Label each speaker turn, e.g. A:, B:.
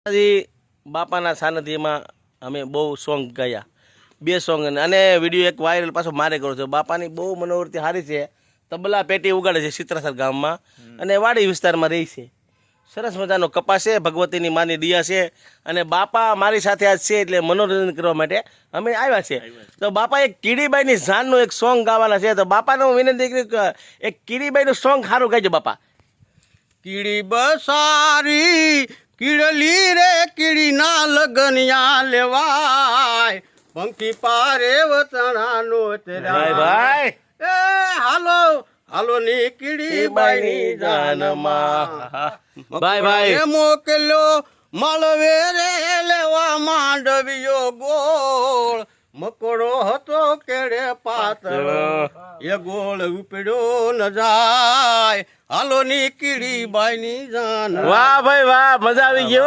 A: હજી બાપાના સાનિધ્યમાં અમે બહુ સોંગ ગાયા, 2 સોંગ, અને વિડીયો એક વાયરલ પાછો મારે કરો છો. બાપાની બહુ મનોવૃત્તિ સારી છે. તબલા પેટી ઉગાડે છે ચિત્રાસર ગામમાં અને વાડી વિસ્તારમાં રહી છે. સરસ મજાનો કપાસ છે, ભગવતીની માની દિયા છે અને બાપા મારી સાથે આજ છે એટલે મનોરંજન કરવા માટે અમે આવ્યા છે. તો બાપા એક કીડીબાઈની જાનનું એક સોંગ ગાવાના છે. તો બાપાને હું વિનંતી કરી કે એક કીડીબાઈનું સોંગ સારું ગાઈજો બાપા.
B: કીડી બસારી કીડલી રે કીડીના લગનિયા લેવાય, પંખી પારે વતણાનો
A: ભાઈ ભાઈ
B: એ હાલો હાલો ની કીડી બાઈની જાનમાં
A: ભાઈ ભાઈ
B: મોકલ્યો માળવે રે લેવા માંડવ્યો ગોળ, મકોડો હતો કેડે પાતળો એ ગોળ ઉપડ્યો ન જાય, હાલો ની કીડી બાઈની જાન.
A: વાહ ભાઈ વાહ, મજા આવી ગઈ હો.